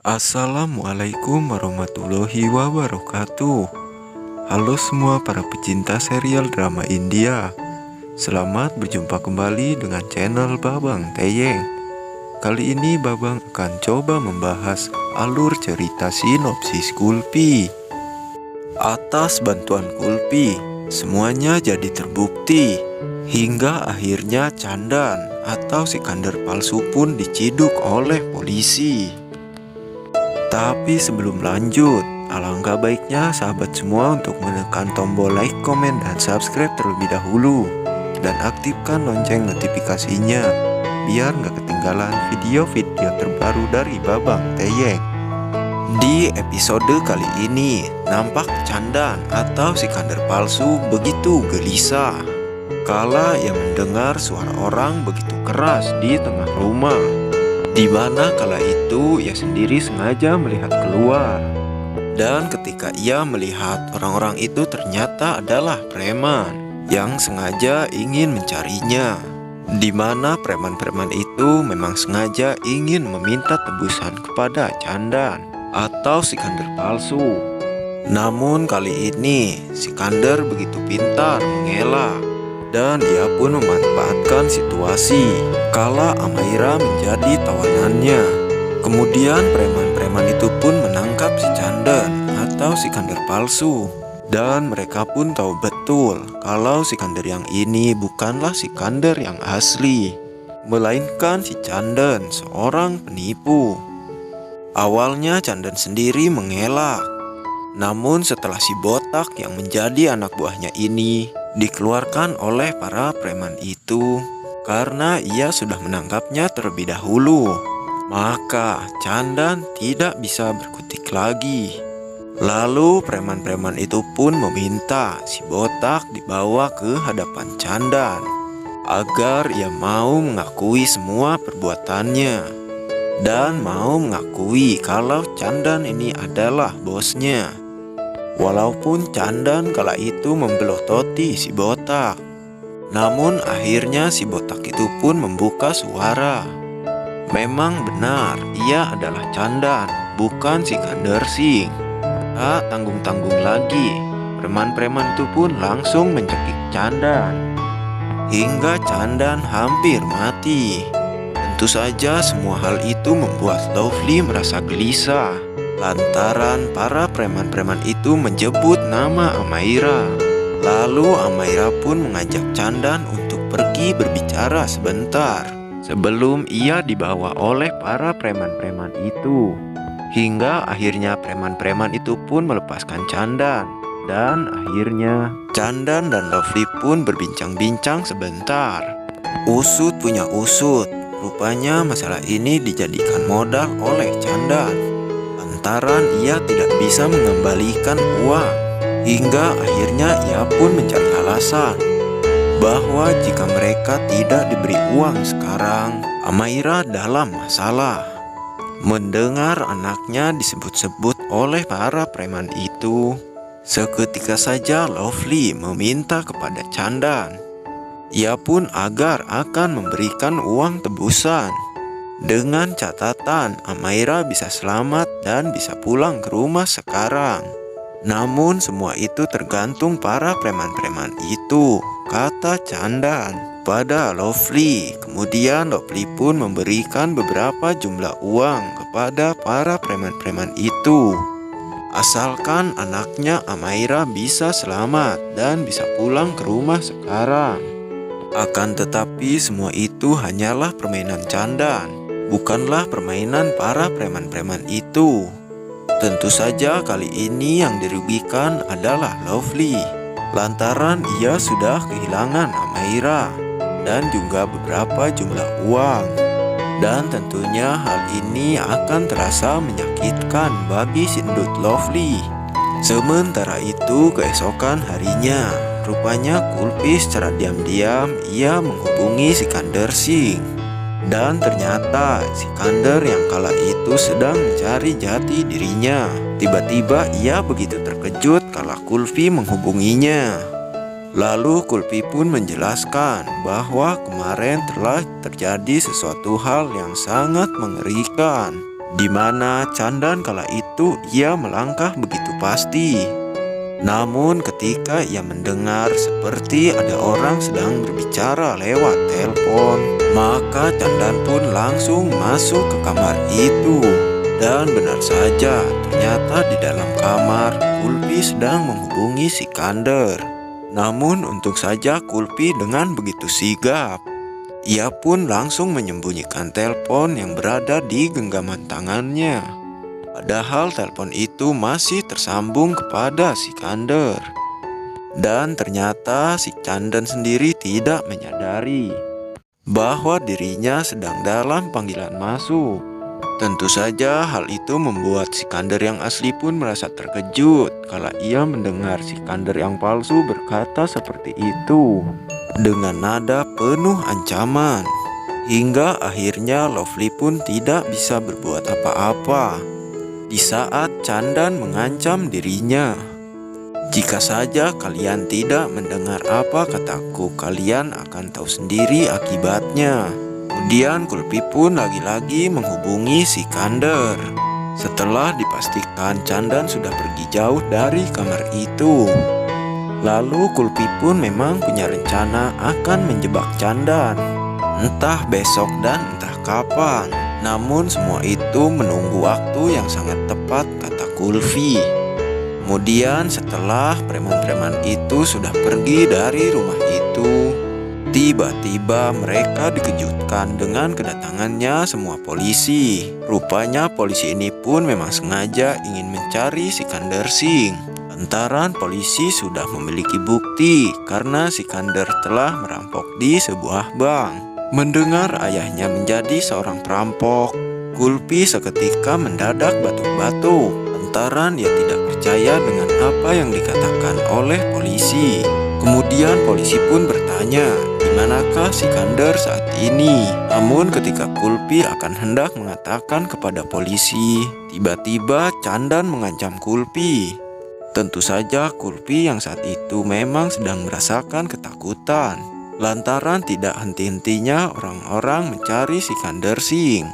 Assalamualaikum warahmatullahi wabarakatuh. Halo semua para pecinta serial drama India. Selamat berjumpa kembali dengan channel Babang Teyeng. Kali ini Babang akan coba membahas alur cerita sinopsis Kulfi. Atas bantuan Kulfi, semuanya jadi terbukti. Hingga akhirnya Candan atau Sikandar palsu pun diciduk oleh polisi. Tapi sebelum lanjut, alangkah baiknya sahabat semua untuk menekan tombol like, komen, dan subscribe terlebih dahulu. Dan aktifkan lonceng notifikasinya, biar nggak ketinggalan video-video terbaru dari Babang Teyeng. Di episode kali ini, nampak Candan atau Sikandar palsu begitu gelisah kala ia mendengar suara orang begitu keras di tengah rumah, di mana kala itu ia sendiri sengaja melihat keluar. Dan ketika ia melihat orang-orang itu ternyata adalah preman yang sengaja ingin mencarinya, di mana preman-preman itu memang sengaja ingin meminta tebusan kepada Candan atau Sikandar palsu. Namun kali ini Sikandar begitu pintar mengelak, dan ia pun memanfaatkan situasi kala Amaira menjadi tawanannya. Kemudian preman-preman itu pun menangkap si Candan atau Sikandar palsu. Dan mereka pun tahu betul kalau Sikandar yang ini bukanlah Sikandar yang asli, melainkan si Candan seorang penipu. Awalnya Candan sendiri mengelak, namun setelah si botak yang menjadi anak buahnya ini dikeluarkan oleh para preman itu karena ia sudah menangkapnya terlebih dahulu, maka Candan tidak bisa berkutik lagi. Lalu preman-preman itu pun meminta si botak dibawa ke hadapan Candan agar ia mau mengakui semua perbuatannya dan mau mengakui kalau Candan ini adalah bosnya. Walaupun Candan kala itu membelototi si botak, namun akhirnya si botak itu pun membuka suara. Memang benar ia adalah Candan, bukan Sikandar Singh. Tak tanggung-tanggung lagi, preman-preman itu pun langsung mencekik Candan hingga Candan hampir mati. Tentu saja semua hal itu membuat Lovely merasa gelisah lantaran para preman-preman itu menyebut nama Amaira. Lalu Amaira pun mengajak Candan untuk pergi berbicara sebentar sebelum ia dibawa oleh para preman-preman itu. Hingga akhirnya preman-preman itu pun melepaskan Candan. Dan akhirnya Candan dan Lovely pun berbincang-bincang sebentar. Usut punya usut, rupanya masalah ini dijadikan modal oleh Candan lantaran ia tidak bisa mengembalikan uang. Hingga akhirnya ia pun mencari alasan bahwa jika mereka tidak diberi uang sekarang, Amaira dalam masalah. Mendengar anaknya disebut-sebut oleh para preman itu, seketika saja Lovely meminta kepada Candan. Ia pun agar akan memberikan uang tebusan dengan catatan Amaira bisa selamat dan bisa pulang ke rumah sekarang. Namun semua itu tergantung para preman-preman itu, kata Candan pada Lovely. Kemudian Lovely pun memberikan beberapa jumlah uang kepada para preman-preman itu, asalkan anaknya Amaira bisa selamat dan bisa pulang ke rumah sekarang. Akan tetapi semua itu hanyalah permainan Candan, bukanlah permainan para preman-preman itu. Tentu saja kali ini yang dirugikan adalah Lovely, lantaran ia sudah kehilangan Amaira dan juga beberapa jumlah uang. Dan tentunya hal ini akan terasa menyakitkan bagi si endut Lovely. Sementara itu keesokan harinya, rupanya Kulfi secara diam-diam ia menghubungi Sikandar Singh. Dan ternyata Sikandar yang kala itu sedang mencari jati dirinya. Tiba-tiba ia begitu terkejut kala Kulfi menghubunginya. Lalu Kulfi pun menjelaskan bahwa kemarin telah terjadi sesuatu hal yang sangat mengerikan. di mana Candan kala itu ia melangkah begitu pasti. Namun ketika ia mendengar seperti ada orang sedang berbicara lewat telepon, maka Candan pun langsung masuk ke kamar itu. Dan benar saja, ternyata di dalam kamar Kulfi sedang menghubungi Sikander. Namun untung saja Kulfi dengan begitu sigap. Ia pun langsung menyembunyikan telepon yang berada di genggaman tangannya. Padahal telepon itu masih tersambung kepada Sikander. Dan ternyata si Candan sendiri tidak menyadari bahwa dirinya sedang dalam panggilan masuk. Tentu saja hal itu membuat Sikander yang asli pun merasa terkejut kala ia mendengar Sikander yang palsu berkata seperti itu dengan nada penuh ancaman. Hingga akhirnya Lovely pun tidak bisa berbuat apa-apa di saat Candan mengancam dirinya. Jika saja kalian tidak mendengar apa kataku, kalian akan tahu sendiri akibatnya. Kemudian Kulfi pun lagi-lagi menghubungi Sikander. Setelah dipastikan Candan sudah pergi jauh dari kamar itu, lalu Kulfi pun memang punya rencana akan menjebak Candan, entah besok dan entah kapan. Namun semua itu menunggu waktu yang sangat tepat, kata Kulfi. Kemudian setelah preman-preman itu sudah pergi dari rumah itu, tiba-tiba mereka dikejutkan dengan kedatangannya semua polisi. Rupanya polisi ini pun memang sengaja ingin mencari Sikander Singh. Lantaran polisi sudah memiliki bukti karena Sikander telah merampok di sebuah bank. Mendengar ayahnya menjadi seorang perampok, Kulfi seketika mendadak batuk-batuk lantaran dia tidak percaya dengan apa yang dikatakan oleh polisi. Kemudian polisi pun bertanya, di manakah Sikander saat ini? Namun ketika Kulfi akan hendak mengatakan kepada polisi, tiba-tiba Candan mengancam Kulfi. Tentu saja Kulfi yang saat itu memang sedang merasakan ketakutan lantaran tidak henti-hentinya orang-orang mencari Sikander Singh.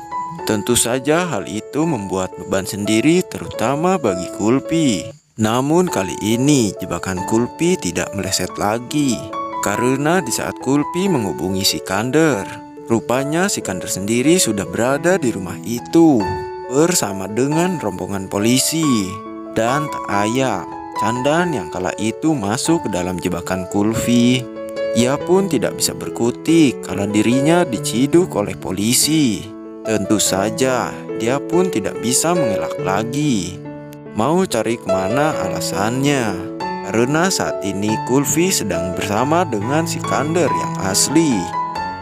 Tentu saja hal itu membuat beban sendiri terutama bagi Kulfi. Namun kali ini jebakan Kulfi tidak meleset lagi. Karena di saat Kulfi menghubungi Sikander, rupanya Sikander sendiri sudah berada di rumah itu bersama dengan rombongan polisi. Dan tak ayal, Candan yang kala itu masuk ke dalam jebakan Kulfi. Ia pun tidak bisa berkutik kalau dirinya diciduk oleh polisi. Tentu saja dia pun tidak bisa mengelak lagi. Mau cari kemana alasannya? Karena saat ini Kulfi sedang bersama dengan Sikander yang asli.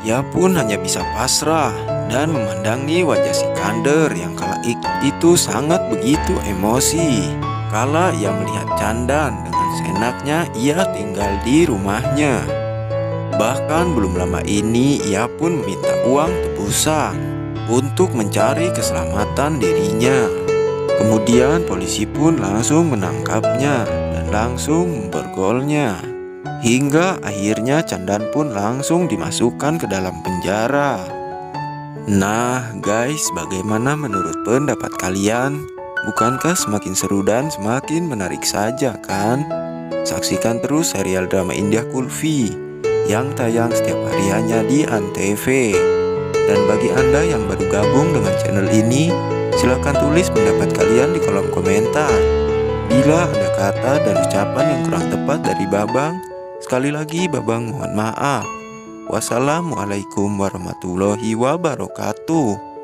Ia pun hanya bisa pasrah dan memandangi wajah Sikander yang kala itu sangat begitu emosi. Kala ia melihat Candan dengan seenaknya ia tinggal di rumahnya. Bahkan belum lama ini ia pun meminta uang tebusan untuk mencari keselamatan dirinya. Kemudian polisi pun langsung menangkapnya dan langsung memborgolnya. Hingga akhirnya Candan pun langsung dimasukkan ke dalam penjara. Nah guys, bagaimana menurut pendapat kalian? Bukankah semakin seru dan semakin menarik saja kan? Saksikan terus serial drama India Kulfi yang tayang setiap hari hanya di Antv. Dan bagi Anda yang baru gabung dengan channel ini, silakan tulis pendapat kalian di kolom komentar. Bila ada kata dan ucapan yang kurang tepat dari Babang, sekali lagi Babang mohon maaf. Wassalamualaikum warahmatullahi wabarakatuh.